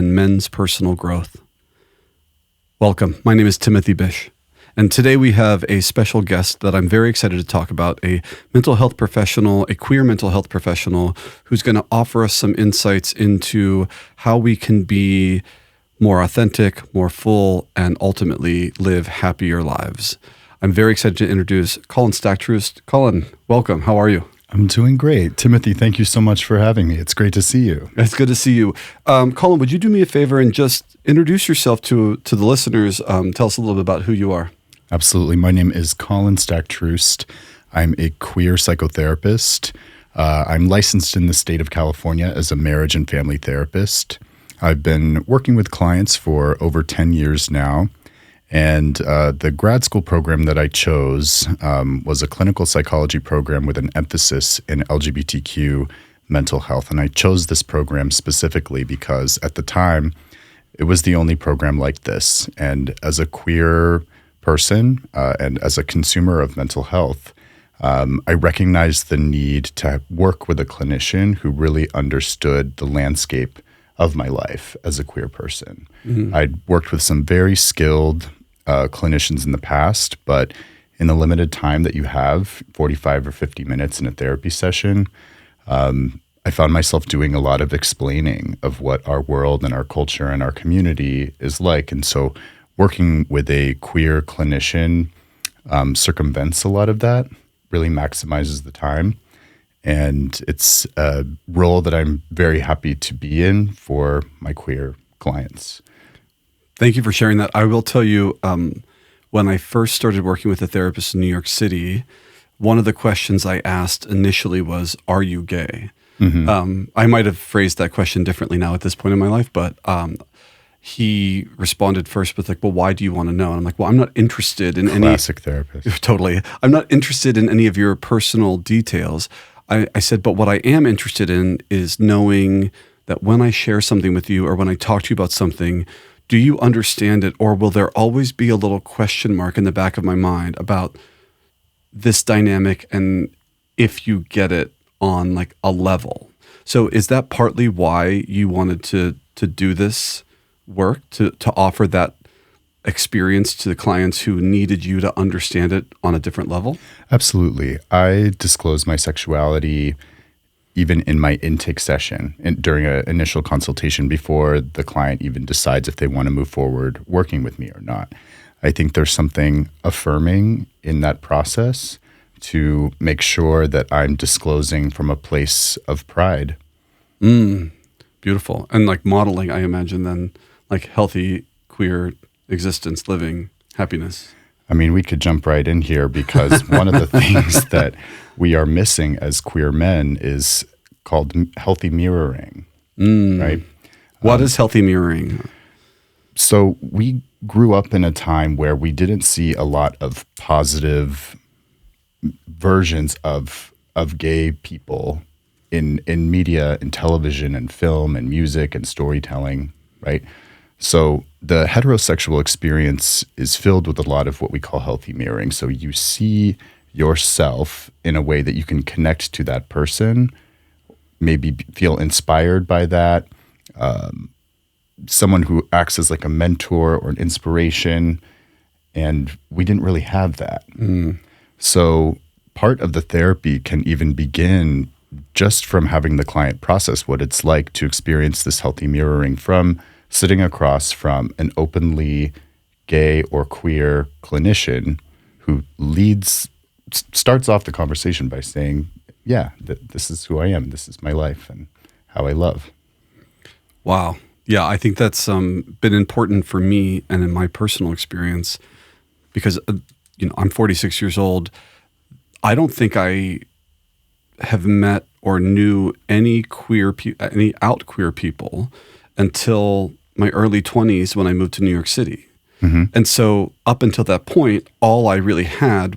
and men's personal growth. Welcome. My name is Timothy Bish, and today we have a special guest that I'm very excited to talk about, a mental health professional, a queer mental health professional who's going to offer us some insights into how we can be more authentic, more full, and ultimately live happier lives. I'm very excited to introduce Colin Stack-Troost. Colin, welcome. How are you? I'm doing great. Timothy, thank you so much for having me. It's great to see you. It's good to see you. Colin, would you do me a favor and just introduce yourself to the listeners? Tell us a little bit about who you are. Absolutely. My name is Colin Stack-Troost. I'm a queer psychotherapist. I'm licensed in the state of California as a marriage and family therapist. I've been working with clients for over 10 years now. And the grad school program that I chose was a clinical psychology program with an emphasis in LGBTQ mental health. And I chose this program specifically because at the time, it was the only program like this. And as a queer person and as a consumer of mental health, I recognized the need to work with a clinician who really understood the landscape of my life as a queer person. Mm-hmm. I'd worked with some very skilled clinicians in the past, but in the limited time that you have, 45 or 50 minutes in a therapy session, I found myself doing a lot of explaining of what our world and our culture and our community is like. And so working with a queer clinician circumvents a lot of that, really maximizes the time. And it's a role that I'm very happy to be in for my queer clients. Thank you for sharing that. I will tell you, when I first started working with a therapist in New York City, one of the questions I asked initially was, "Are you gay?" Mm-hmm. I might have phrased that question differently now at this point in my life, but he responded first with like, "Well, why do you want to know?" And I'm like, "Well, I'm not interested in any..." Classic therapist. Totally. I'm not interested in any of your personal details. I said, but what I am interested in is knowing that when I share something with you or when I talk to you about something, do you understand it, or will there always be a little question mark in the back of my mind about this dynamic and if you get it on like a level? So is that partly why you wanted to do this work, to offer that experience to the clients who needed you to understand it on a different level? Absolutely. I disclose my sexuality even in my intake session and during an initial consultation before the client even decides if they want to move forward working with me or not. I think there's something affirming in that process to make sure that I'm disclosing from a place of pride. Beautiful. And like modeling, I imagine then, like healthy queer existence, living, happiness. I mean, we could jump right in here because one of the things that we are missing as queer men is called healthy mirroring, right? What is healthy mirroring? So we grew up in a time where we didn't see a lot of positive versions of gay people in media and television and film and music and storytelling, right? So the heterosexual experience is filled with a lot of what we call healthy mirroring. So you see yourself in a way that you can connect to that person, maybe feel inspired by that, someone who acts as like a mentor or an inspiration, and we didn't really have that. So part of the therapy can even begin just from having the client process what it's like to experience this healthy mirroring from sitting across from an openly gay or queer clinician who starts off the conversation by saying, yeah, this is who I am, this is my life and how I love. Wow. Yeah, I think that's been important for me and in my personal experience because, I'm 46 years old. I don't think I have met or knew any out queer people until my early 20s when I moved to New York City. Mm-hmm. And so up until that point, all I really had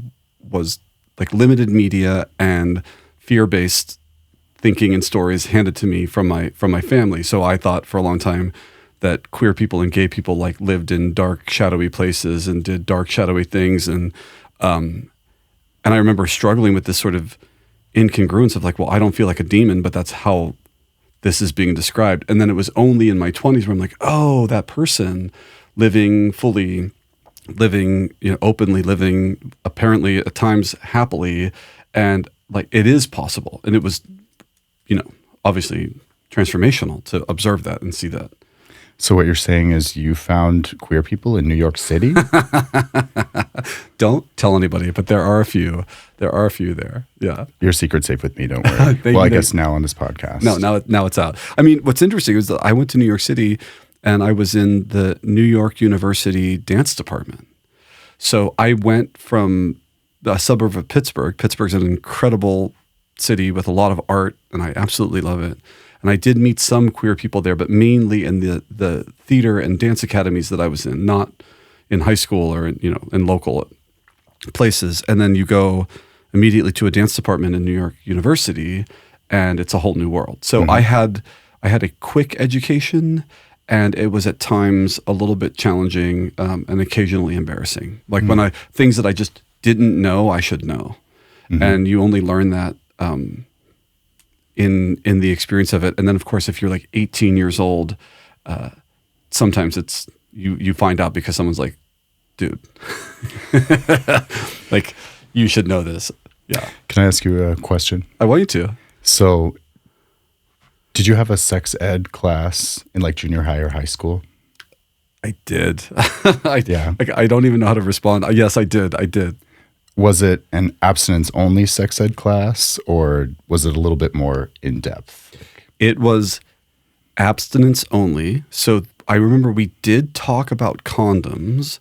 was like limited media and fear-based thinking and stories handed to me from my family. So I thought for a long time that queer people and gay people like lived in dark, shadowy places and did dark, shadowy things. And I remember struggling with this sort of incongruence of like, well, I don't feel like a demon, but that's how this is being described. And then it was only in my 20s where I'm like, oh, that person living fully, living, openly, living apparently at times happily, and like it is possible. And it was, obviously transformational to observe that and see that. So what you're saying is you found queer people in New York City? Don't tell anybody, but there are a few. There are a few there. Yeah. Your secret's safe with me, don't worry. I guess now on this podcast. No, now it's out. I mean, what's interesting is that I went to New York City and I was in the New York University dance department. So I went from a suburb of Pittsburgh. Pittsburgh's an incredible city with a lot of art, and I absolutely love it. And I did meet some queer people there, but mainly in the theater and dance academies that I was in, not in high school or in local places. And then you go immediately to a dance department in New York University, and it's a whole new world. So I had a quick education, and it was at times a little bit challenging and occasionally embarrassing. Like when things that I just didn't know, I should know, and you only learn that. In the experience of it. And then of course, if you're like 18 years old, sometimes it's, you find out because someone's like, dude, like you should know this. Yeah. Can I ask you a question? I want you to. So did you have a sex ed class in like junior high or high school? I did. Yeah. I don't even know how to respond. Yes, I did. Was it an abstinence-only sex ed class, or was it a little bit more in-depth? It was abstinence only. So I remember we did talk about condoms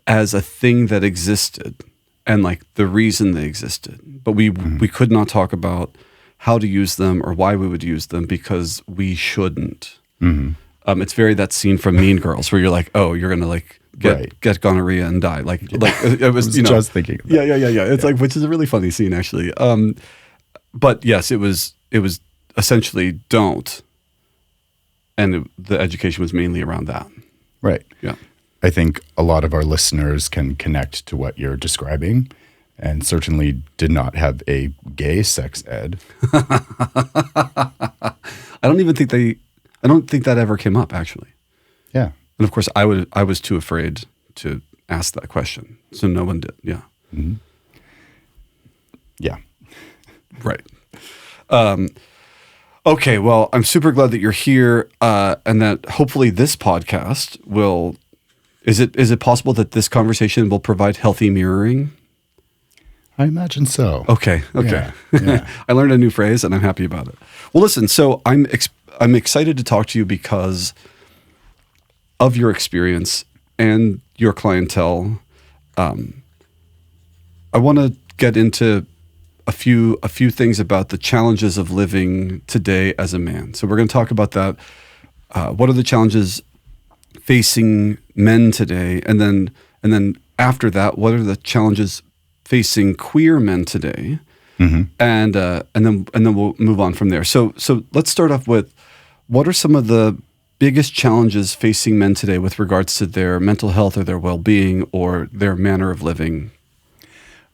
as a thing that existed and like the reason they existed. But we could not talk about how to use them or why we would use them because we shouldn't. It's very that scene from Mean Girls where you're like, oh, you're going to like get gonorrhea and die. Like it was, just thinking of that. Yeah. It's like, which is a really funny scene actually. But yes, it was essentially don't. And the education was mainly around that. Right. Yeah. I think a lot of our listeners can connect to what you're describing and certainly did not have a gay sex ed. I don't think that ever came up actually. Yeah. And of course, I was too afraid to ask that question, so no one did. Yeah, yeah, right. Okay, well, I'm super glad that you're here, and that hopefully this podcast will. Is it possible that conversation will provide healthy mirroring? I imagine so. Okay. Yeah. I learned a new phrase, and I'm happy about it. Well, listen. So I'm excited to talk to you because of your experience and your clientele. I want to get into a few things about the challenges of living today as a man. So we're going to talk about that. What are the challenges facing men today? And then after that, what are the challenges facing queer men today? And then we'll move on from there. So let's start off with, what are some of the biggest challenges facing men today with regards to their mental health or their well-being or their manner of living?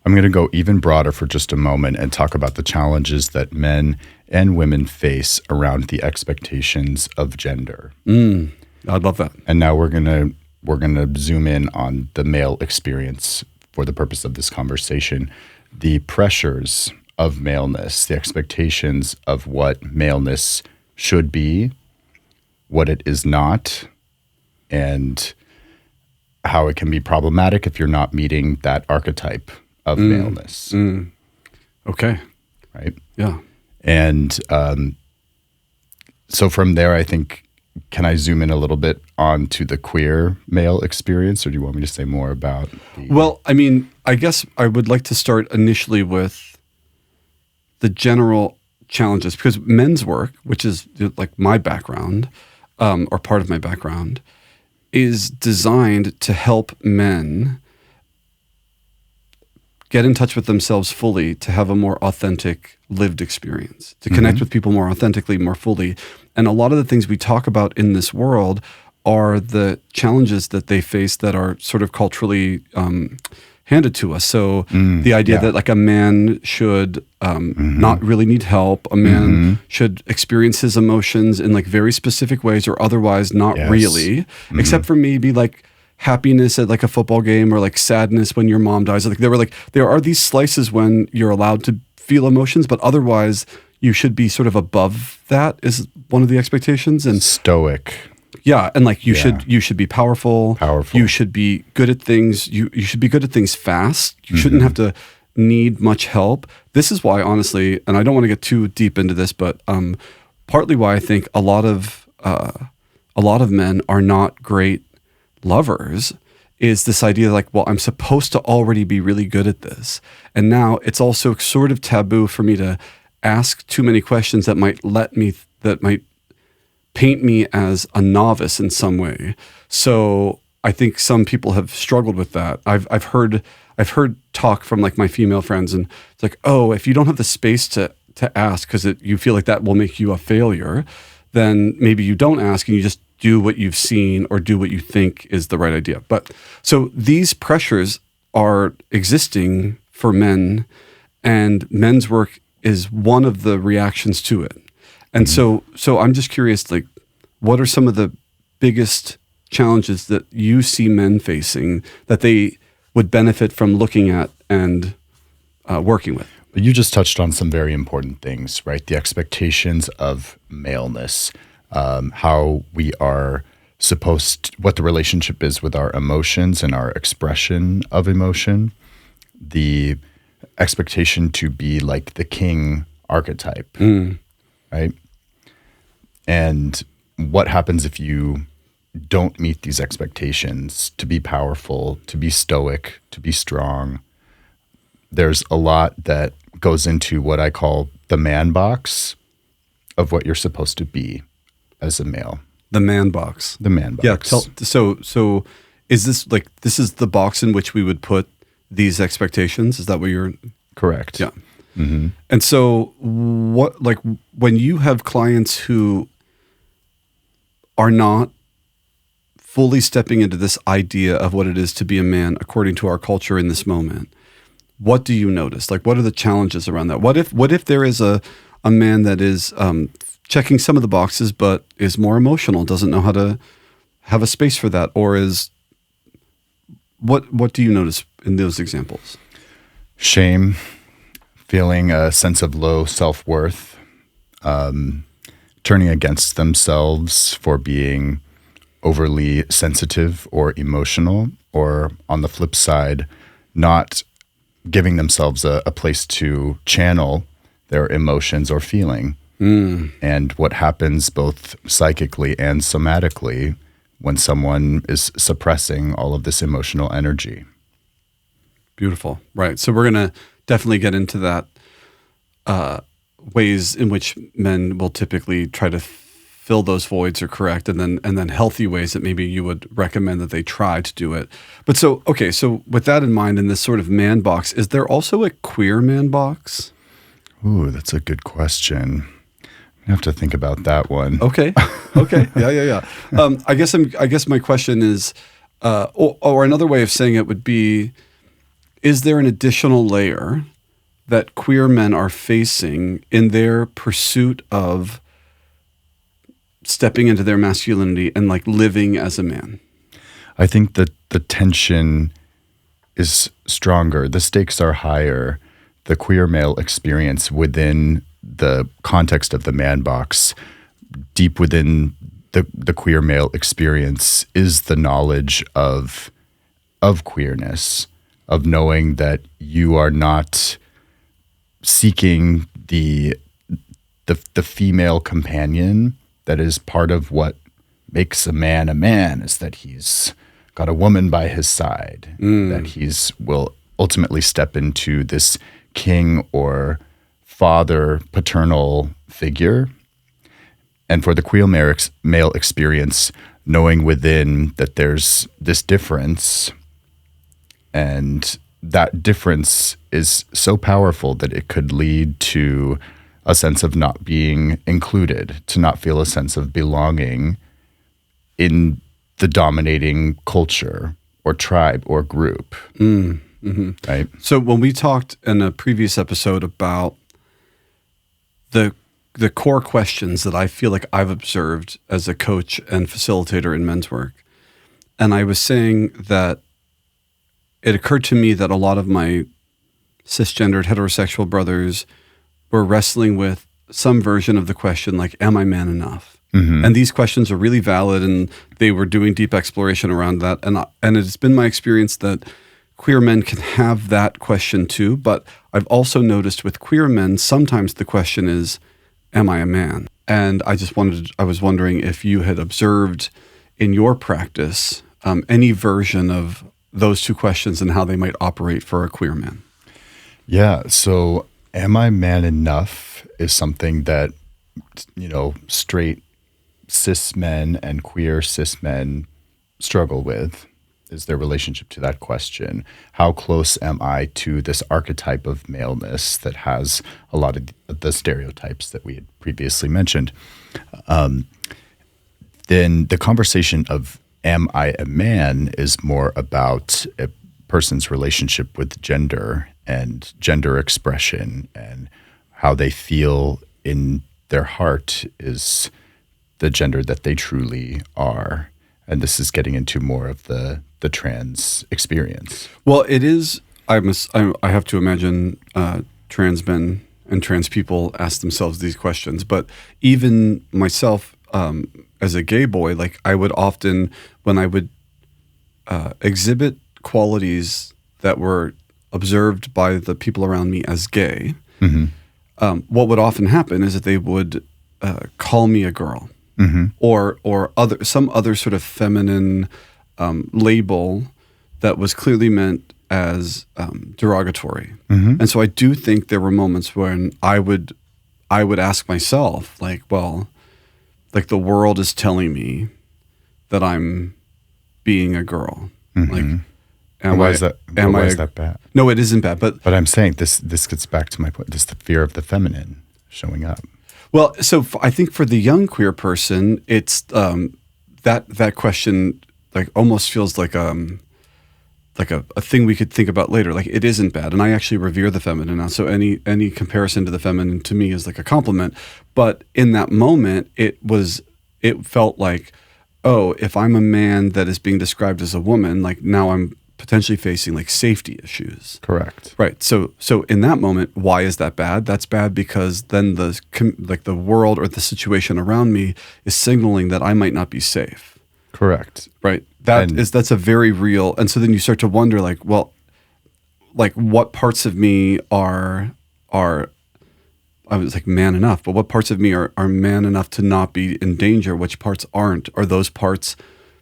I'm going to go even broader for just a moment and talk about the challenges that men and women face around the expectations of gender. I'd love that. And now we're going to zoom in on the male experience for the purpose of this conversation. The pressures of maleness, the expectations of what maleness should be, what it is not, and how it can be problematic if you're not meeting that archetype of maleness. Okay. Right? Yeah. And so from there, I think, can I zoom in a little bit onto the queer male experience, or do you want me to say more about Well, I mean, I guess I would like to start initially with the general challenges, because men's work, which is like my background, or part of my background, is designed to help men get in touch with themselves fully, to have a more authentic lived experience, to connect with people more authentically, more fully. And a lot of the things we talk about in this world are the challenges that they face that are sort of culturally handed to us. So the idea that like a man should not really need help, a man should experience his emotions in like very specific ways or otherwise not really, except for maybe like happiness at like a football game or like sadness when your mom dies. Like there are these slices when you're allowed to feel emotions, but otherwise you should be sort of above that is one of the expectations. And stoic. Yeah, and like you should be powerful. Powerful. You should be good at things. You should be good at things fast. You shouldn't have to need much help. This is why, honestly, and I don't want to get too deep into this, but partly why I think a lot of men are not great lovers is this idea like, well, I'm supposed to already be really good at this, and now it's also sort of taboo for me to ask too many questions that might paint me as a novice in some way. So I think some people have struggled with that. I've heard talk from like my female friends, and it's like, oh, if you don't have the space to ask because you feel like that will make you a failure, then maybe you don't ask and you just do what you've seen or do what you think is the right idea. But so these pressures are existing for men, and men's work is one of the reactions to it. And so I'm just curious, like, what are some of the biggest challenges that you see men facing that they would benefit from looking at and working with? You just touched on some very important things, right? The expectations of maleness, how we are what the relationship is with our emotions and our expression of emotion, the expectation to be like the king archetype, right? And what happens if you don't meet these expectations to be powerful, to be stoic, to be strong? There's a lot that goes into what I call the man box of what you're supposed to be as a male. The man box. The man box. Yeah. So is this is the box in which we would put these expectations? Is that what you're? Correct. Yeah. Mm-hmm. And so what, like when you have clients who are not fully stepping into this idea of what it is to be a man according to our culture in this moment, what do you notice? Like, what are the challenges around that? What if there is a man that is checking some of the boxes but is more emotional, doesn't know how to have a space for that, or is what do you notice in those examples? Shame, feeling a sense of low self-worth, turning against themselves for being overly sensitive or emotional, or on the flip side, not giving themselves a place to channel their emotions or feeling. And what happens both psychically and somatically when someone is suppressing all of this emotional energy. Beautiful. Right. So we're going to definitely get into that ways in which men will typically try to fill those voids or correct, and then healthy ways that maybe you would recommend that they try to do it. But so with that in mind, in this sort of man box, is there also a queer man box? Ooh, that's a good question. I have to think about that one. Okay. Yeah. I guess my question is, or another way of saying it would be, is there an additional layer that queer men are facing in their pursuit of stepping into their masculinity and like living as a man? I think that the tension is stronger. The stakes are higher. The queer male experience within the context of the man box, deep within the queer male experience, is the knowledge of queerness, of knowing that you are not seeking the female companion that is part of what makes a man, is that he's got a woman by his side, that he's will ultimately step into this king or father paternal figure. And for the queer male experience, knowing within that there's this difference, and that difference is so powerful that it could lead to a sense of not being included, to not feel a sense of belonging in the dominating culture or tribe or group. right? So when we talked in a previous episode about the core questions that I feel like I've observed as a coach and facilitator in men's work, and I was saying that it occurred to me that a lot of my cisgendered heterosexual brothers were wrestling with some version of the question like, am I man enough? And these questions are really valid, and they were doing deep exploration around that. And it's been my experience that queer men can have that question too. But I've also noticed with queer men, sometimes the question is, am I a man? And I was wondering if you had observed in your practice any version of those two questions and how they might operate for a queer man. Yeah. So am I man enough is something that, straight cis men and queer cis men struggle with, is their relationship to that question. How close am I to this archetype of maleness that has a lot of the stereotypes that we had previously mentioned? Then the conversation of am I a man is more about a person's relationship with gender and gender expression, and how they feel in their heart is the gender that they truly are. And this is getting into more of the trans experience. Well, it is. I have to imagine trans men and trans people ask themselves these questions. But even myself, as a gay boy, like I would often, when I would exhibit qualities that were observed by the people around me as gay, what would often happen is that they would call me a girl, or some other sort of feminine label that was clearly meant as derogatory. And so I do think there were moments when I would ask myself, like, well, like the world is telling me that I'm being a girl. Like, why is that bad? No, it isn't bad. But I'm saying this gets back to my point. This the fear of the feminine showing up. Well, so I think for the young queer person, it's that question like almost feels like a thing we could think about later. Like it isn't bad, and I actually revere the feminine now. So any comparison to the feminine to me is like a compliment. But in that moment, it felt like, oh, if I'm a man that is being described as a woman, like now I'm potentially facing like safety issues. Correct. Right. So in that moment, why is that bad? That's bad because then the world or the situation around me is signaling that I might not be safe. Correct. Right. That's a very real. And so then you start to wonder, like, well, like what parts of me are I was like man enough, but what parts of me are man enough to not be in danger? Which parts aren't? Are those parts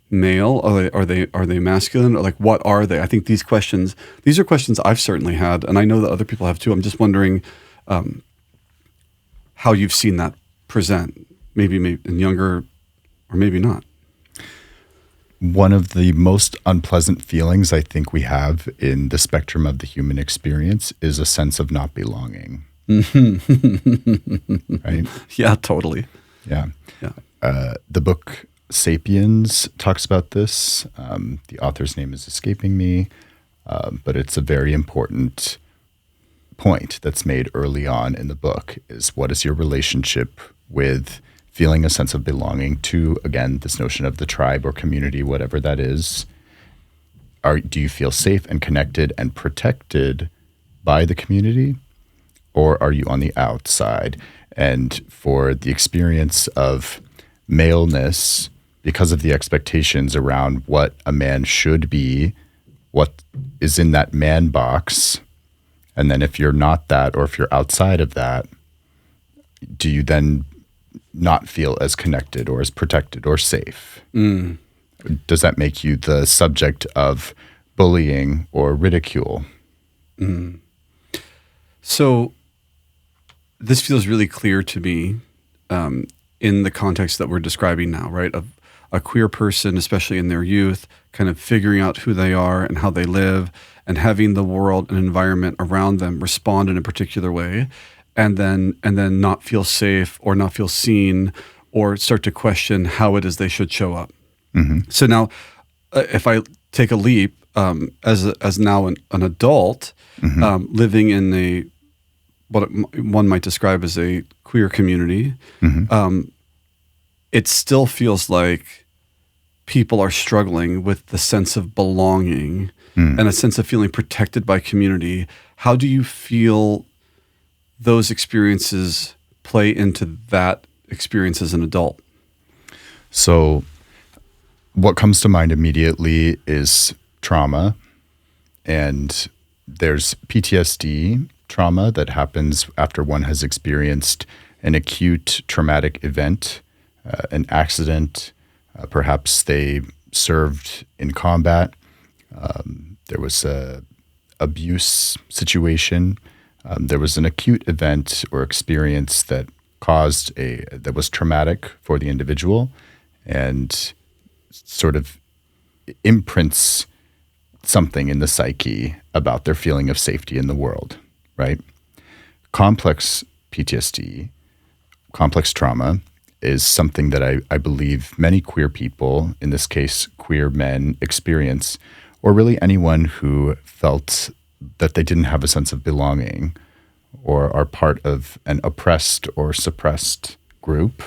male? Are they masculine? Or like what are they? I think these are questions I've certainly had, and I know that other people have too. I'm just wondering how you've seen that present, maybe in younger or maybe not. One of the most unpleasant feelings I think we have in the spectrum of the human experience is a sense of not belonging. Right? Yeah, totally. Yeah. The book Sapiens talks about this. The author's name is escaping me, but it's a very important point that's made early on in the book is what is your relationship with feeling a sense of belonging to, again, this notion of the tribe or community, whatever that is. Do you feel safe and connected and protected by the community, or are you on the outside? And for the experience of maleness, because of the expectations around what a man should be, what is in that man box, and then if you're not that, or if you're outside of that, do you then not feel as connected or as protected or safe? Does that make you the subject of bullying or ridicule? So this feels really clear to me in the context that we're describing now, right? Of a queer person, especially in their youth, kind of figuring out who they are and how they live and having the world and environment around them respond in a particular way. And then not feel safe or not feel seen or start to question how it is they should show up. So now if I take a leap as now an adult, living in one might describe as a queer community, it still feels like people are struggling with the sense of belonging and a sense of feeling protected by community. How do you feel those experiences play into that experience as an adult? So what comes to mind immediately is trauma, and there's PTSD trauma that happens after one has experienced an acute traumatic event, an accident. Perhaps they served in combat. There was a abuse situation. There was an acute event or experience that that was traumatic for the individual and sort of imprints something in the psyche about their feeling of safety in the world, right? Complex PTSD, complex trauma, is something that I believe many queer people, in this case queer men, experience, or really anyone who felt that they didn't have a sense of belonging or are part of an oppressed or suppressed group.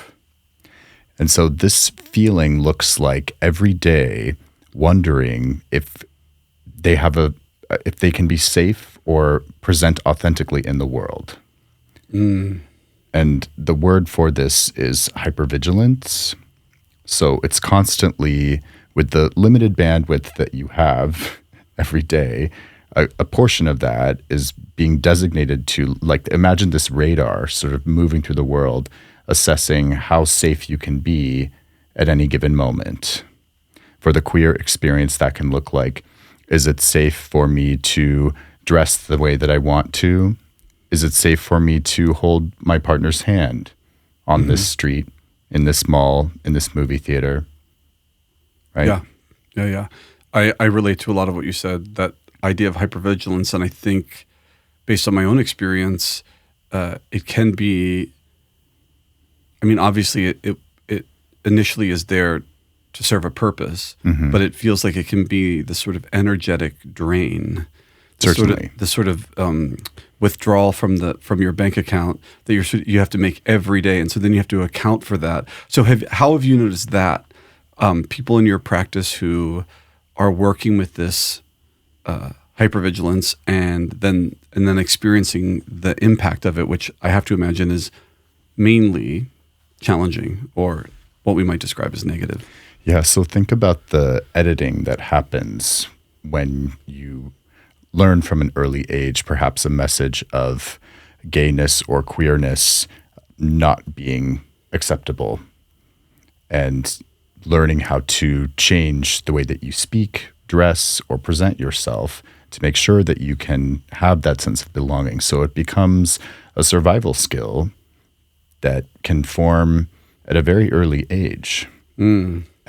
And so this feeling looks like every day wondering if they can be safe or present authentically in the world. And the word for this is hypervigilance. So it's constantly, with the limited bandwidth that you have every day, a portion of that is being designated to, like, imagine this radar sort of moving through the world, assessing how safe you can be at any given moment. For the queer experience, that can look like, is it safe for me to dress the way that I want to? Is it safe for me to hold my partner's hand on this street, in this mall, in this movie theater? Right? Yeah. I relate to a lot of what you said, that idea of hypervigilance. And I think, based on my own experience, it can be, I mean, obviously it initially is there to serve a purpose, but it feels like it can be the sort of energetic drain. Certainly. The sort of withdrawal from your bank account that you have to make every day, and so then you have to account for that. So how have you noticed that people in your practice who are working with this hypervigilance and then experiencing the impact of it, which I have to imagine is mainly challenging or what we might describe as negative? Yeah. So think about the editing that happens when you learn from an early age, perhaps a message of gayness or queerness not being acceptable, and learning how to change the way that you speak, dress, or present yourself to make sure that you can have that sense of belonging. So it becomes a survival skill that can form at a very early age.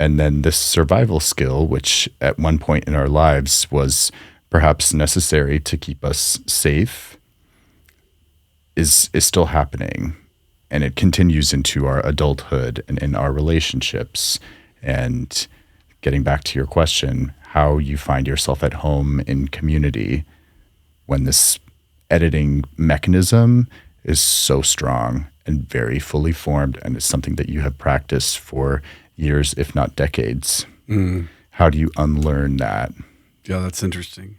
And then this survival skill, which at one point in our lives was perhaps necessary to keep us safe, is still happening. And it continues into our adulthood and in our relationships. And getting back to your question, how you find yourself at home in community when this editing mechanism is so strong and very fully formed, and it's something that you have practiced for years, if not decades. How do you unlearn that? Yeah, that's interesting.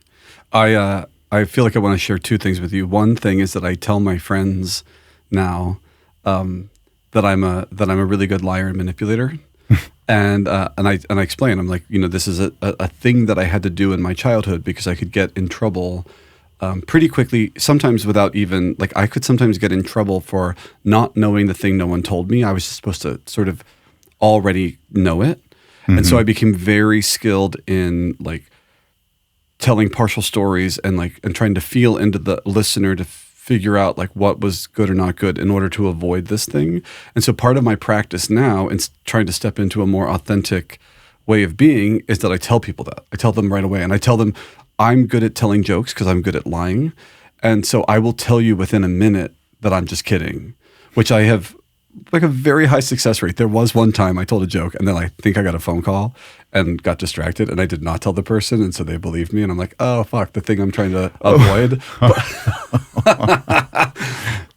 I feel like I want to share two things with you. One thing is that I tell my friends now that I'm a really good liar and manipulator, and I explain. I'm like, this is a thing that I had to do in my childhood because I could get in trouble pretty quickly. Sometimes without even, like, I could sometimes get in trouble for not knowing the thing no one told me. I was just supposed to sort of already know it, and so I became very skilled in, like, telling partial stories and trying to feel into the listener to figure out, like, what was good or not good in order to avoid this thing. And so part of my practice now, in trying to step into a more authentic way of being, is that I tell people that. I tell them right away. And I tell them I'm good at telling jokes because I'm good at lying. And so I will tell you within a minute that I'm just kidding, which I have like a very high success rate. There was one time I told a joke and then I think I got a phone call and got distracted and I did not tell the person. And so they believed me and I'm like, oh, fuck, the thing I'm trying to avoid.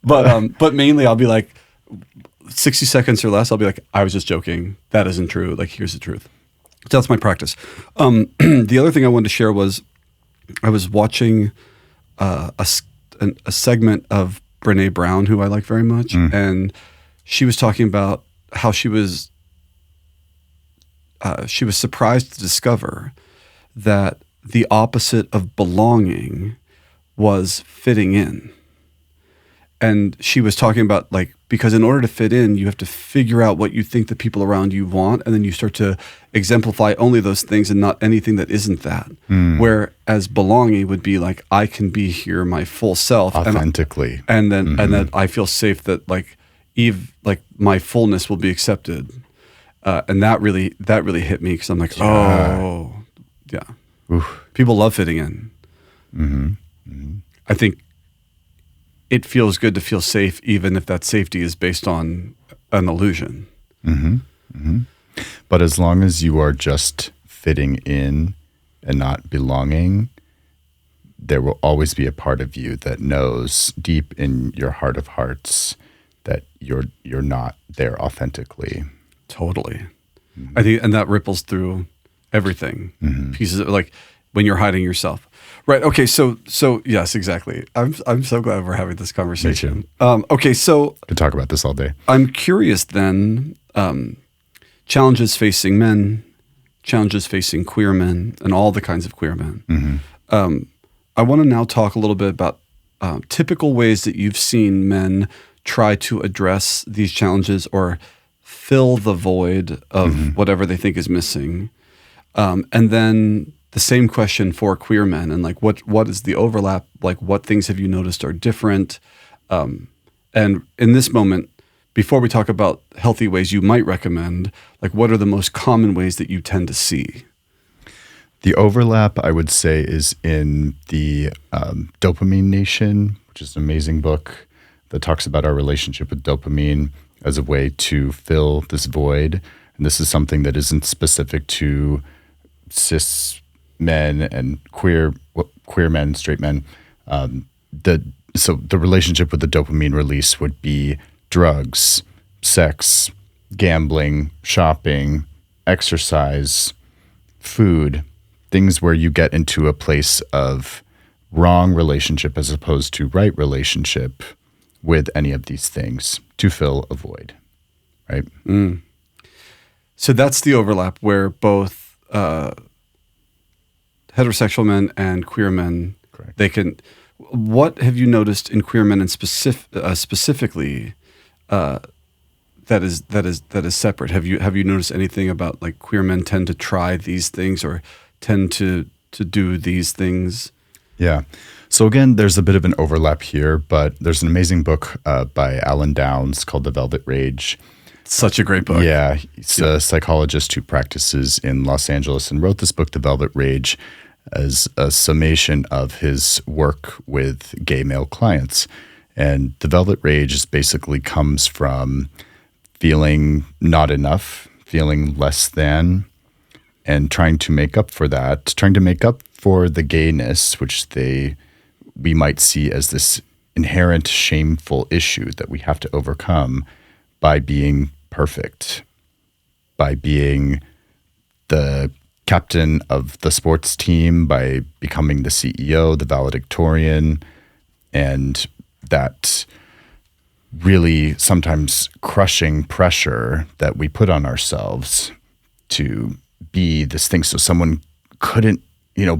But mainly I'll be like 60 seconds or less. I'll be like, I was just joking. That isn't true. Like, here's the truth. So that's my practice. The other thing I wanted to share was I was watching a segment of Brene Brown, who I like very much. And she was talking about how she was surprised to discover that the opposite of belonging was fitting in. And she was talking about like, because in order to fit in, you have to figure out what you think the people around you want, and then you start to exemplify only those things and not anything that isn't that. Whereas belonging would be like, I can be here my full self authentically, and that I feel safe that like my fullness will be accepted, and that really hit me because I'm like, oh yeah, people love fitting in. I think it feels good to feel safe, even if that safety is based on an illusion. But as long as you are just fitting in and not belonging, there will always be a part of you that knows deep in your heart of hearts that you're not there authentically. Totally. I think, and that ripples through everything. Pieces of, like when you're hiding yourself. Right. Okay. So yes, exactly. I'm so glad we're having this conversation. Okay. So could talk about this all day. I'm curious then, challenges facing men, challenges facing queer men, and all the kinds of queer men. I want to now talk a little bit about typical ways that you've seen men try to address these challenges or fill the void of whatever they think is missing. And then the same question for queer men, and like what is the overlap? Like what things have you noticed are different? And in this moment, before we talk about healthy ways you might recommend, like what are the most common ways that you tend to see? The overlap, I would say, is in the Dopamine Nation, which is an amazing book that talks about our relationship with dopamine as a way to fill this void. And this is something that isn't specific to cis men and queer men, straight men. So the relationship with the dopamine release would be drugs, sex, gambling, shopping, exercise, food, things where you get into a place of wrong relationship as opposed to right relationship with any of these things to fill a void, right? So that's the overlap where both heterosexual men and queer men, correct, they can. What have you noticed in queer men and specifically that is separate? Have you noticed anything about like queer men tend to try these things or tend to do these things? Yeah. So again, there's a bit of an overlap here, but there's an amazing book by Alan Downs called The Velvet Rage. Such a great book. Yeah. He's a psychologist who practices in Los Angeles and wrote this book, The Velvet Rage, as a summation of his work with gay male clients. And The Velvet Rage is basically comes from feeling not enough, feeling less than, and trying to make up for that, trying to make up for the gayness, which we might see as this inherent shameful issue that we have to overcome by being perfect, by being the captain of the sports team, by becoming the CEO, the valedictorian, and that really sometimes crushing pressure that we put on ourselves to be this thing so someone couldn't,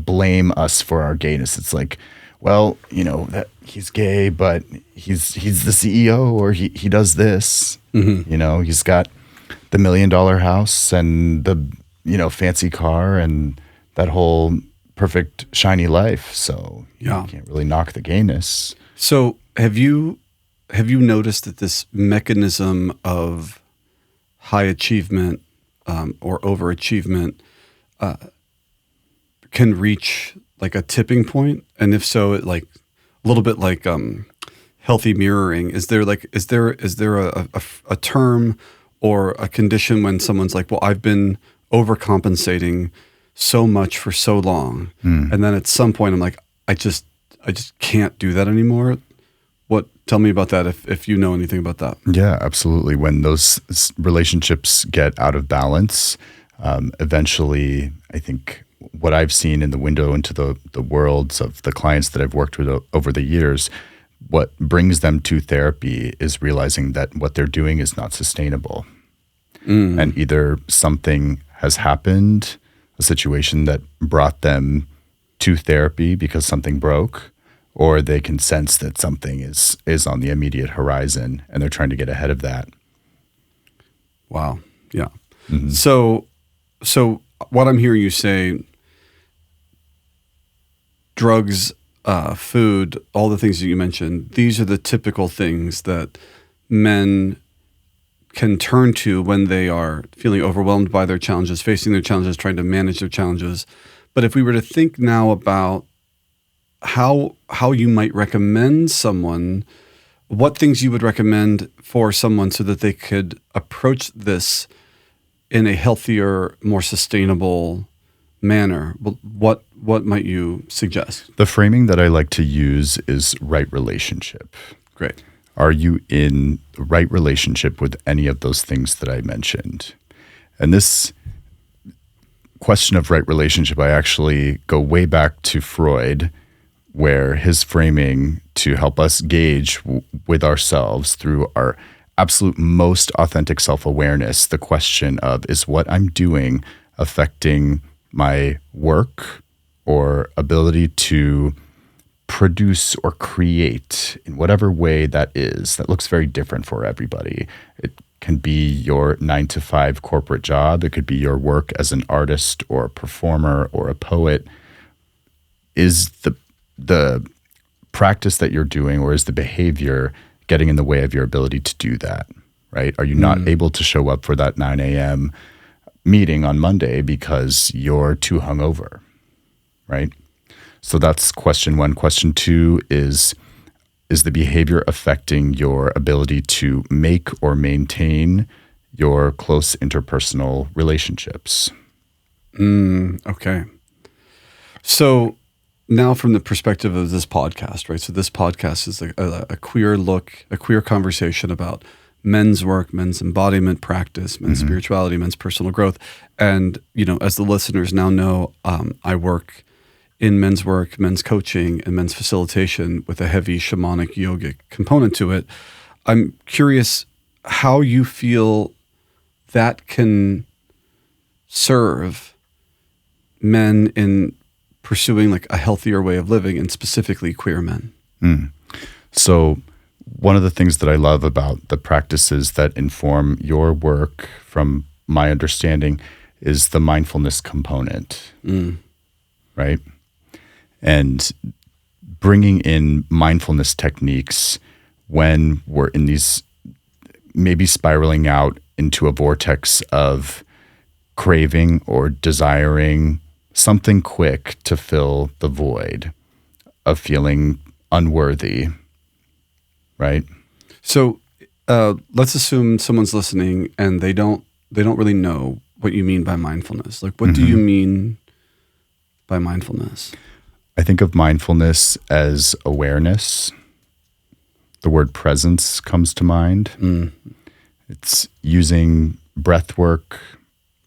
blame us for our gayness. It's like, well, that he's gay, but he's the CEO or he does this. He's got the $1 million house and the fancy car and that whole perfect shiny life. So you can't really knock the gayness. So have you noticed that this mechanism of high achievement or overachievement can reach like a tipping point? And if so, it like a little bit like healthy mirroring? Is there a term or a condition when someone's like, well, I've been overcompensating so much for so long, and then at some point I'm like, I just can't do that anymore. Tell me about that if you know anything about that. Yeah, absolutely. When those relationships get out of balance, eventually, I think what I've seen in the window into the worlds of the clients that I've worked with over the years, what brings them to therapy is realizing that what they're doing is not sustainable. And either something has happened, a situation that brought them to therapy because something broke, or they can sense that something is on the immediate horizon and they're trying to get ahead of that. Wow. Yeah. So what I'm hearing you say, drugs, food, all the things that you mentioned, these are the typical things that men can turn to when they are feeling overwhelmed by their challenges, facing their challenges, trying to manage their challenges. But if we were to think now about how you might recommend someone, what things you would recommend for someone so that they could approach this in a healthier, more sustainable manner, what might you suggest? The framing that I like to use is right relationship. Great. Are you in the right relationship with any of those things that I mentioned? And this question of right relationship, I actually go way back to Freud, where his framing to help us gauge with ourselves through our absolute most authentic self-awareness, the question of, is what I'm doing affecting my work or ability to produce or create in whatever way that is? That looks very different for everybody. It can be your 9-to-5 corporate job. It could be your work as an artist or a performer or a poet. Is the practice that you're doing, or is the behavior getting in the way of your ability to do that, right? Are you not able to show up for that 9 a.m. meeting on Monday because you're too hungover, right? So that's question one. Question two is the behavior affecting your ability to make or maintain your close interpersonal relationships? Okay. So now from the perspective of this podcast, right? So this podcast is a queer look, a queer conversation about men's work, men's embodiment practice, men's spirituality, men's personal growth. And, as the listeners now know, I work in men's work, men's coaching, and men's facilitation with a heavy shamanic yogic component to it. I'm curious how you feel that can serve men in pursuing like a healthier way of living, and specifically queer men. So one of the things that I love about the practices that inform your work, from my understanding, is the mindfulness component, right? And bringing in mindfulness techniques when we're in these, maybe spiraling out into a vortex of craving or desiring something quick to fill the void of feeling unworthy, right? So let's assume someone's listening and they don't really know what you mean by mindfulness. Like, what do you mean by mindfulness? I think of mindfulness as awareness. The word presence comes to mind. It's using breath work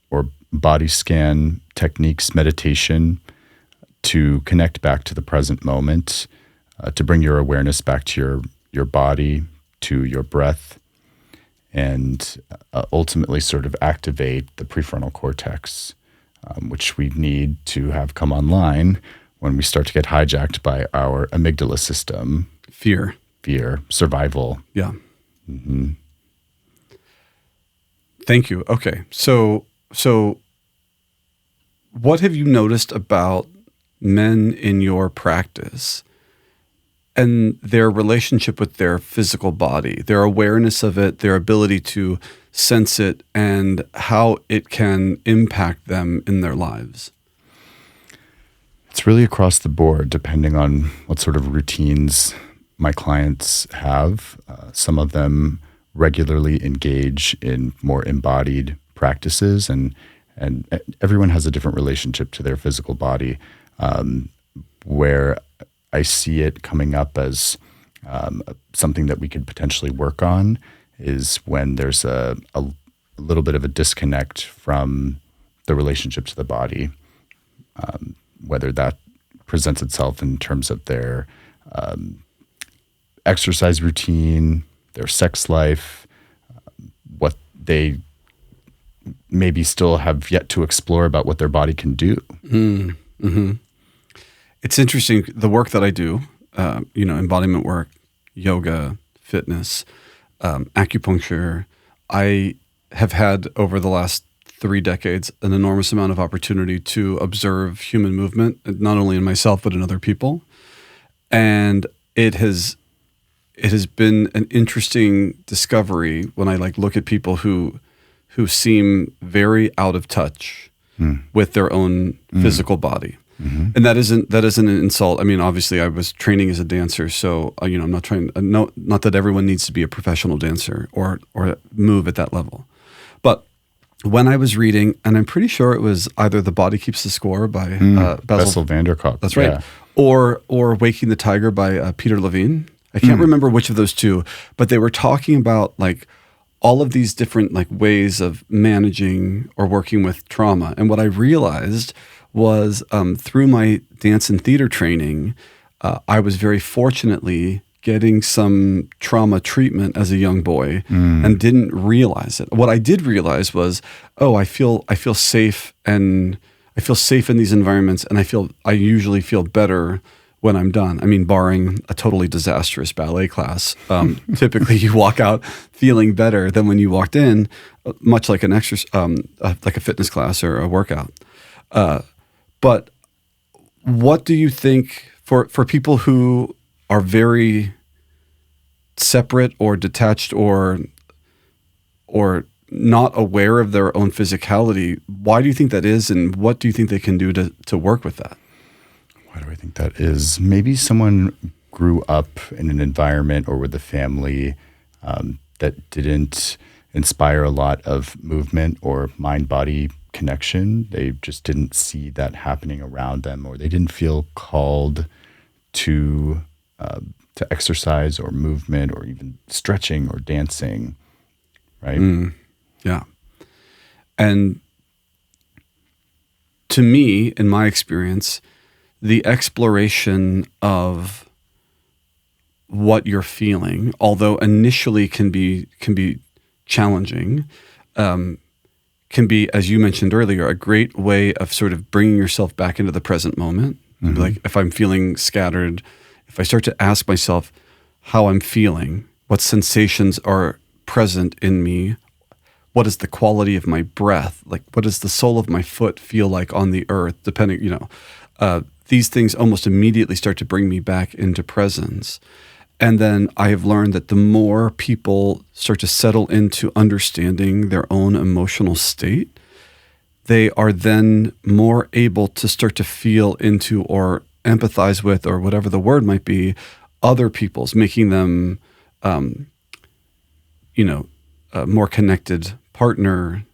or body scan techniques, meditation, to connect back to the present moment, to bring your awareness back to your body, to your breath, and ultimately sort of activate the prefrontal cortex, which we need to have come online when we start to get hijacked by our amygdala system. Fear, survival. Yeah. Thank you. Okay. So what have you noticed about men in your practice and their relationship with their physical body, their awareness of it, their ability to sense it, and how it can impact them in their lives? It's really across the board, depending on what sort of routines my clients have. Some of them regularly engage in more embodied practices, and everyone has a different relationship to their physical body. Where I see it coming up as something that we could potentially work on is when there's a little bit of a disconnect from the relationship to the body, whether that presents itself in terms of their exercise routine, their sex life, what they maybe still have yet to explore about what their body can do. Mm-hmm. It's interesting, the work that I do, embodiment work, yoga, fitness, acupuncture. I have had over the last 3 decades an enormous amount of opportunity to observe human movement, not only in myself but in other people. And it has been an interesting discovery when I look at people who seem very out of touch with their own physical body. Mm-hmm. And that isn't an insult. I mean, obviously I was training as a dancer, so I'm not trying not that everyone needs to be a professional dancer or move at that level. But when I was reading, and I'm pretty sure it was either The Body Keeps the Score by Bessel van der Kolk. That's right. Yeah. Or Waking the Tiger by Peter Levine. I can't remember which of those two, but they were talking about all of these different ways of managing or working with trauma. And what I realized was through my dance and theater training, I was very fortunately getting some trauma treatment as a young boy and didn't realize it. What I did realize was, I feel safe, and I feel safe in these environments, and I usually feel better when I'm done. I mean, barring a totally disastrous ballet class, typically you walk out feeling better than when you walked in, much like like a fitness class or a workout. But what do you think for people who are very separate or detached or not aware of their own physicality, why do you think that is, and what do you think they can do to work with that? Why do I think that is? Maybe someone grew up in an environment or with a family that didn't inspire a lot of movement or mind-body connection. They just didn't see that happening around them, or they didn't feel called to exercise or movement or even stretching or dancing, right? Yeah. And to me, in my experience, the exploration of what you're feeling, although initially can be challenging, can be, as you mentioned earlier, a great way of sort of bringing yourself back into the present moment. Mm-hmm. Like if I'm feeling scattered, if I start to ask myself how I'm feeling, what sensations are present in me, what is the quality of my breath, what does the sole of my foot feel like on the earth, depending, these things almost immediately start to bring me back into presence. And then I have learned that the more people start to settle into understanding their own emotional state, they are then more able to start to feel into or empathize with, or whatever the word might be, other people's, making them, a more connected partner,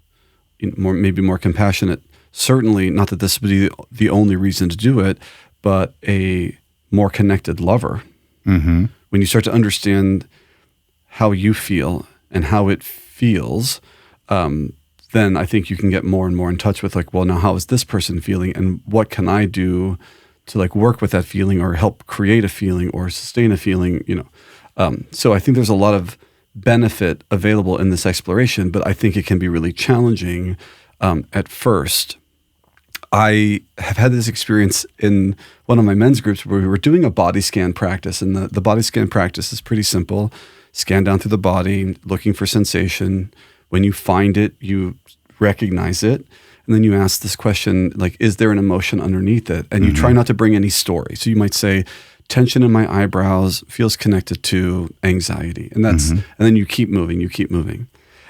maybe more compassionate. Certainly not that this would be the only reason to do it, but a more connected lover. Mm-hmm. When you start to understand how you feel and how it feels, then I think you can get more and more in touch with now how is this person feeling, and what can I do to work with that feeling or help create a feeling or sustain a feeling, So I think there's a lot of benefit available in this exploration, but I think it can be really challenging at first. I have had this experience in one of my men's groups where we were doing a body scan practice, and the body scan practice is pretty simple. Scan down through the body, looking for sensation. When you find it, you recognize it, and then you ask this question, is there an emotion underneath it? And you try not to bring any story. So you might say, tension in my eyebrows feels connected to anxiety. And and then you keep moving.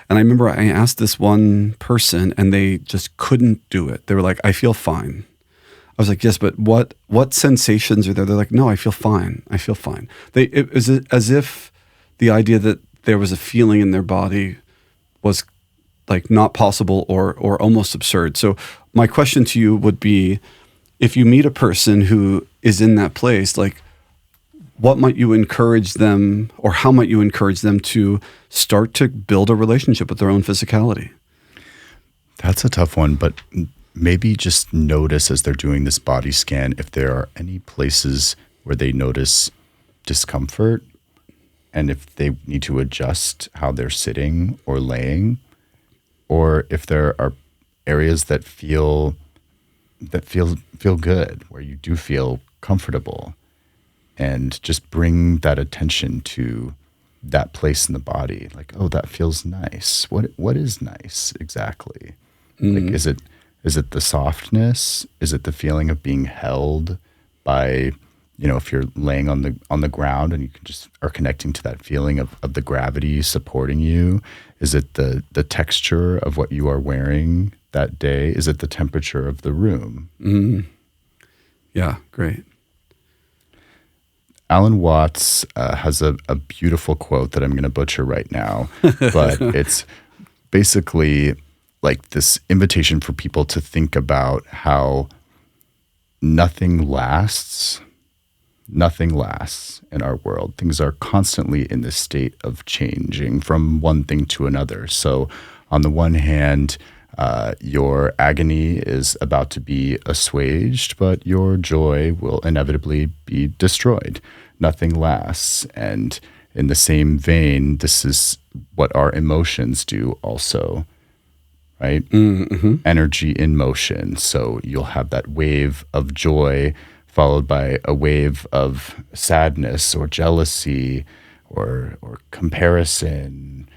And I remember I asked this one person, and they just couldn't do it. They were like, I feel fine. I was like, yes, but what sensations are there? They're like, no, I feel fine. I feel fine. It was as if the idea that there was a feeling in their body was like not possible or almost absurd. So my question to you would be, if you meet a person who is in that place, like what might you encourage them, or how might you encourage them to start to build a relationship with their own physicality? That's a tough one, but maybe just notice as they're doing this body scan if there are any places where they notice discomfort, and if they need to adjust how they're sitting or laying, or if there are areas that feel good, where you do feel comfortable, and just bring that attention to that place in the body. Like, oh, that feels nice. What is nice exactly? Like, is it the softness? Is it the feeling of being held by, if you're laying on the ground and you can just are connecting to that feeling of the gravity supporting you? Is it the texture of what you are wearing that day? Is it the temperature of the room? Yeah, great. Alan Watts has a beautiful quote that I'm going to butcher right now, but it's basically like this invitation for people to think about how nothing lasts in our world. Things are constantly in this state of changing from one thing to another. So on the one hand, your agony is about to be assuaged, but your joy will inevitably be destroyed. Nothing lasts. And in the same vein, this is what our emotions do also, right? Mm-hmm. Energy in motion. So you'll have that wave of joy followed by a wave of sadness or jealousy or comparison.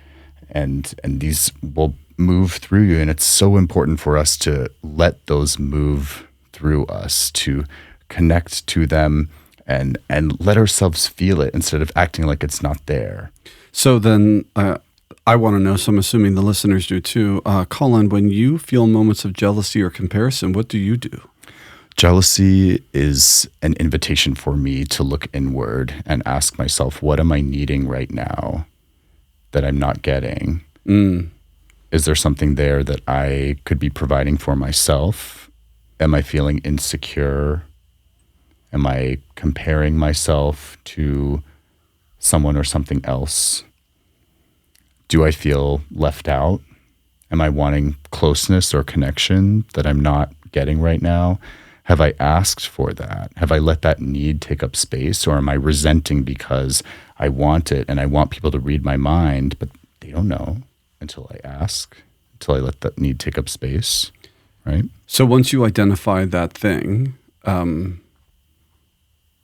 And these will move through you. And it's so important for us to let those move through us, to connect to them and let ourselves feel it instead of acting like it's not there. So then I want to know, so I'm assuming the listeners do too. Colin, when you feel moments of jealousy or comparison, what do you do? Jealousy is an invitation for me to look inward and ask myself, what am I needing right now that I'm not getting? Is there something there that I could be providing for myself? Am I feeling insecure? Am I comparing myself to someone or something else? Do I feel left out? Am I wanting closeness or connection that I'm not getting right now? Have I asked for that? Have I let that need take up space? Or am I resenting because I want it and I want people to read my mind, but they don't know until I ask, until I let that need take up space, right? So once you identify that thing,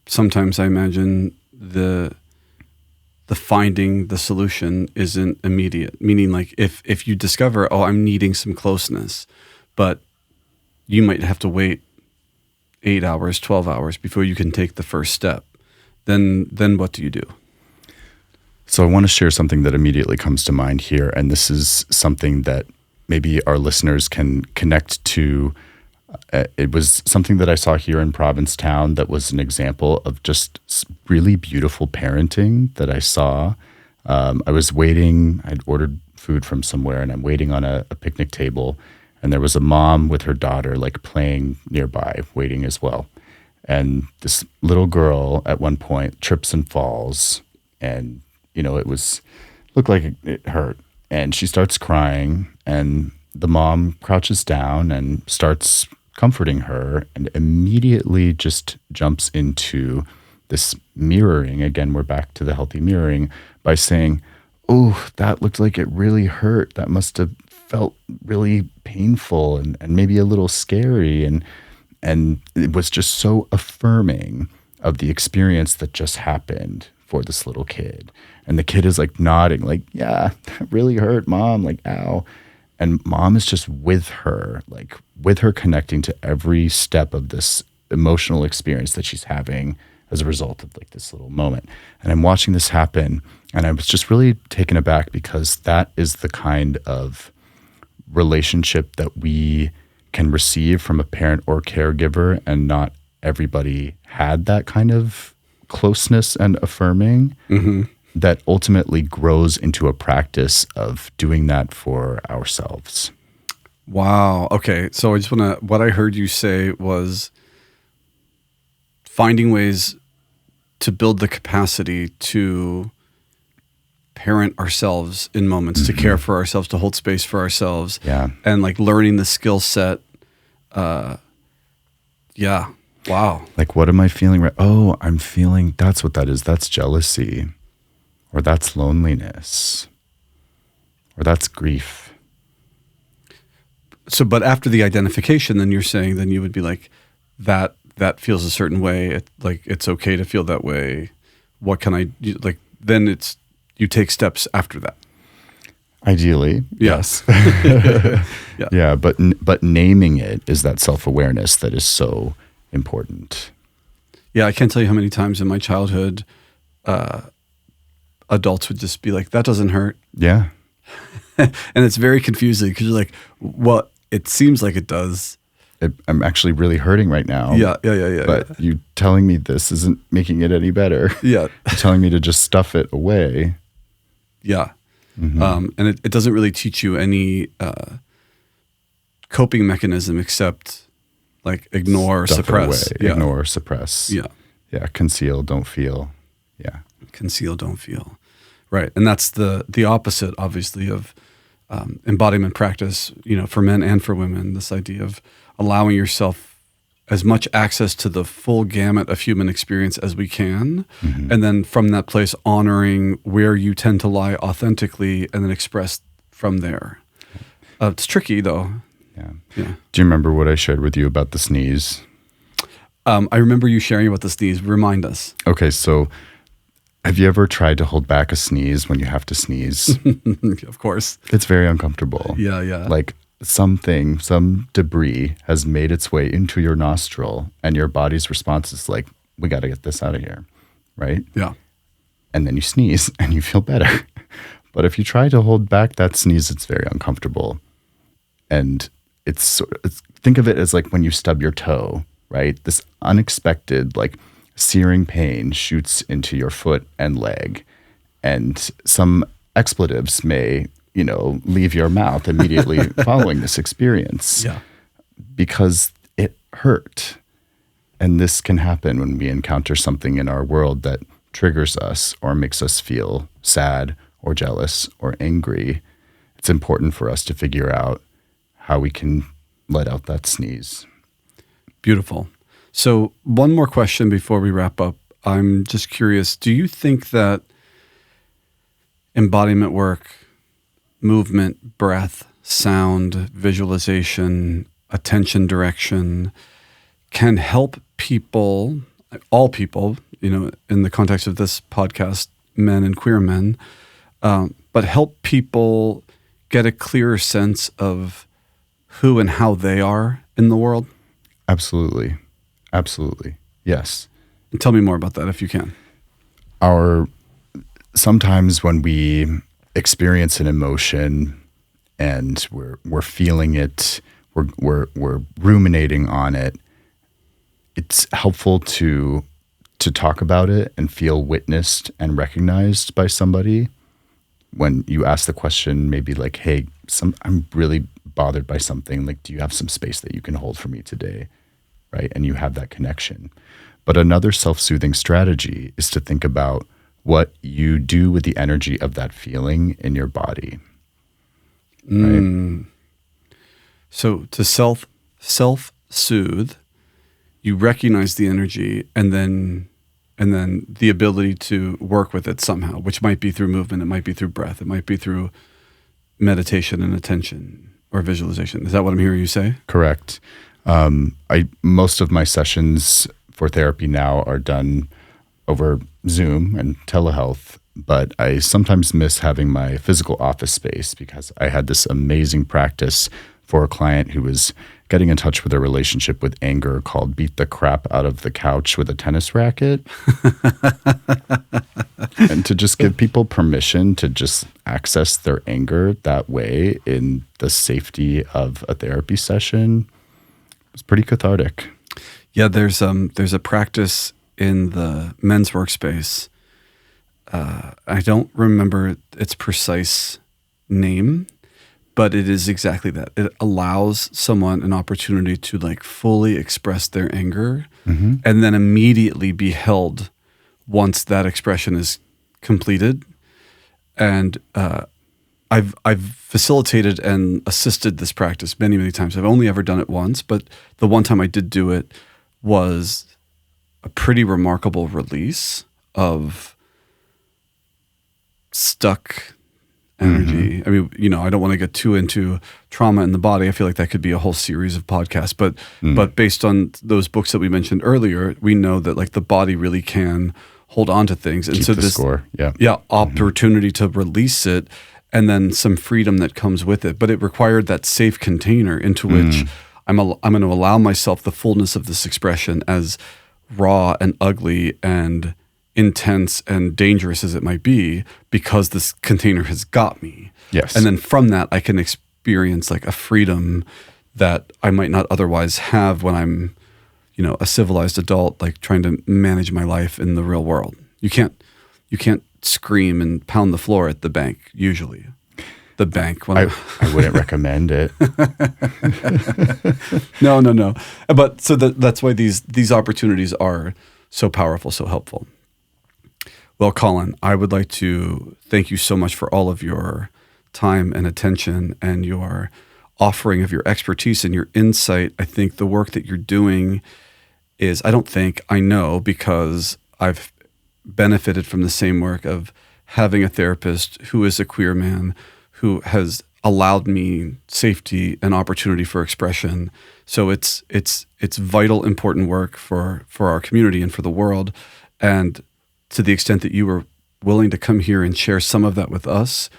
sometimes I imagine the finding the solution isn't immediate. Meaning, like if you discover, oh, I'm needing some closeness, but you might have to wait 8 hours, 12 hours before you can take the first step. Then what do you do? So I want to share something that immediately comes to mind here, and this is something that maybe our listeners can connect to. It was something that I saw here in Provincetown that was an example of just really beautiful parenting that I saw. I was waiting. I'd ordered food from somewhere, and I'm waiting on a picnic table, and there was a mom with her daughter like playing nearby, waiting as well. And this little girl at one point trips and falls, and it looked like it hurt, and she starts crying, and the mom crouches down and starts comforting her and immediately just jumps into this mirroring. Again, we're back to the healthy mirroring by saying, oh, that looked like it really hurt. That must have felt really painful and maybe a little scary. And it was just so affirming of the experience that just happened for this little kid. And the kid is like nodding, like, yeah, that really hurt, Mom, like, ow. And Mom is just with her connecting to every step of this emotional experience that she's having as a result of like this little moment. And I'm watching this happen, and I was just really taken aback because that is the kind of relationship that we can receive from a parent or caregiver, and not everybody had that kind of closeness and affirming, that ultimately grows into a practice of doing that for ourselves. Wow. Okay. So I just want to, what I heard you say was finding ways to build the capacity to parent ourselves in moments, to care for ourselves, to hold space for ourselves. Yeah. And like learning the skill set. Yeah. Wow. Like, what am I feeling? Oh, I'm feeling, that's what that is. That's jealousy, or that's loneliness, or that's grief. So, but after the identification, then you're saying, then you would be like, that feels a certain way. Like, it's okay to feel that way. What can I do? Like, then you take steps after that. Ideally, Yes. yeah. But naming it is that self-awareness that is so important. Yeah. I can't tell you how many times in my childhood, adults would just be like, that doesn't hurt. Yeah. And it's very confusing because you're like, well, it seems like it does. I'm actually really hurting right now. Yeah. But you telling me this isn't making it any better. Yeah. You're telling me to just stuff it away. Yeah. And it doesn't really teach you any coping mechanism except like ignore, Stuff it suppress. away. Yeah. Ignore, suppress. Yeah. Yeah. Conceal, don't feel. Yeah. Conceal, don't feel. Right. And that's the opposite, obviously, of embodiment practice, for men and for women, this idea of allowing yourself as much access to the full gamut of human experience as we can. And then from that place, honoring where you tend to lie authentically and then express from there. It's tricky, though. Yeah. Yeah. Do you remember what I shared with you about the sneeze? I remember you sharing about the sneeze. Remind us. Okay, so have you ever tried to hold back a sneeze when you have to sneeze? Of course. It's very uncomfortable. Yeah. Like some debris has made its way into your nostril, and your body's response is like, we got to get this out of here, right? Yeah. And then you sneeze and you feel better. But if you try to hold back that sneeze, it's very uncomfortable. And think of it as like when you stub your toe, right? This unexpected, like, searing pain shoots into your foot and leg, and some expletives may, leave your mouth immediately following this experience. Yeah. Because it hurt. And this can happen when we encounter something in our world that triggers us or makes us feel sad or jealous or angry. It's important for us to figure out how we can let out that sneeze. Beautiful. So one more question before we wrap up. I'm just curious, do you think that embodiment work, movement, breath, sound, visualization, attention direction can help people, all people, in the context of this podcast, men and queer men, but help people get a clearer sense of who and how they are in the world? Absolutely. Absolutely. Yes. Tell me more about that if you can. Sometimes when we experience an emotion and we're feeling it, we're ruminating on it, it's helpful to talk about it and feel witnessed and recognized by somebody. When you ask the question, maybe like, hey, I'm really bothered by something. Like, do you have some space that you can hold for me today? Right? And you have that connection. But another self-soothing strategy is to think about what you do with the energy of that feeling in your body. Right? So to self-soothe, you recognize the energy and then the ability to work with it somehow, which might be through movement, it might be through breath, it might be through meditation and attention or visualization. Is that what I'm hearing you say? Correct. Most of my sessions for therapy now are done over Zoom and telehealth, but I sometimes miss having my physical office space because I had this amazing practice for a client who was getting in touch with a relationship with anger called beat the crap out of the couch with a tennis racket. And to just give people permission to just access their anger that way in the safety of a therapy session was pretty cathartic. Yeah, there's a practice in the men's workspace. I don't remember its precise name, but it is exactly that. It allows someone an opportunity to like fully express their anger and then immediately be held once that expression is completed. And I've facilitated and assisted this practice many, many times. I've only ever done it once, but the one time I did do it was a pretty remarkable release of stuck energy. I mean, I don't want to get too into trauma in the body. I feel like that could be a whole series of podcasts, but based on those books that we mentioned earlier, we know that like the body really can hold on to things. And Keep so the this score. opportunity to release it and then some freedom that comes with it. But it required that safe container into which I'm going to allow myself the fullness of this expression, as raw and ugly and intense and dangerous as it might be, because this container has got me. Yes. And then from that, I can experience like a freedom that I might not otherwise have when I'm, a civilized adult, like trying to manage my life in the real world. You can't scream and pound the floor at the bank usually. The bank. I wouldn't recommend it. No. But so that's why these opportunities are so powerful, so helpful. Well, Colin, I would like to thank you so much for all of your time and attention and your offering of your expertise and your insight. I think the work that you're doing is, I know, because I've benefited from the same work of having a therapist who is a queer man who has allowed me safety and opportunity for expression. So it's vital, important work for our community and for the world. And to the extent that you were willing to come here and share some of that with us,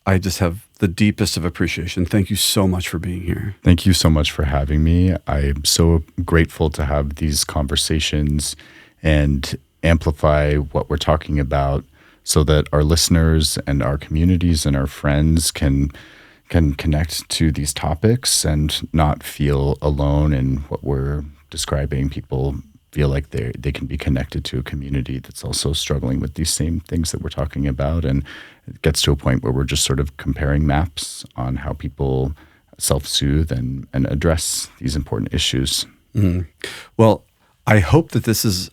I just have the deepest of appreciation. Thank you so much for being here. Thank you so much for having me. I'm so grateful to have these conversations and amplify what we're talking about so that our listeners and our communities and our friends can connect to these topics and not feel alone in what we're describing. People feel like they can be connected to a community that's also struggling with these same things that we're talking about. And it gets to a point where we're just sort of comparing maps on how people self-soothe and address these important issues. Mm-hmm. Well, I hope that this is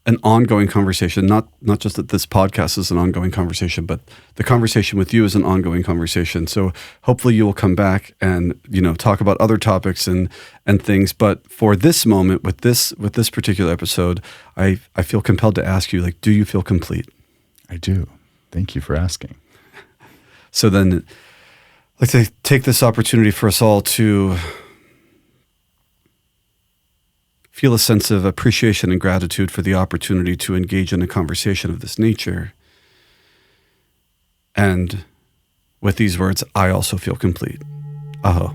an ongoing conversation, not just that this podcast is an ongoing conversation, but the conversation with you is an ongoing conversation. So hopefully you will come back and, talk about other topics and things. But for this moment, with this particular episode, I feel compelled to ask you, do you feel complete? I do. Thank you for asking. So then I'd like to take this opportunity for us all to feel a sense of appreciation and gratitude for the opportunity to engage in a conversation of this nature. And with these words, I also feel complete. Aho.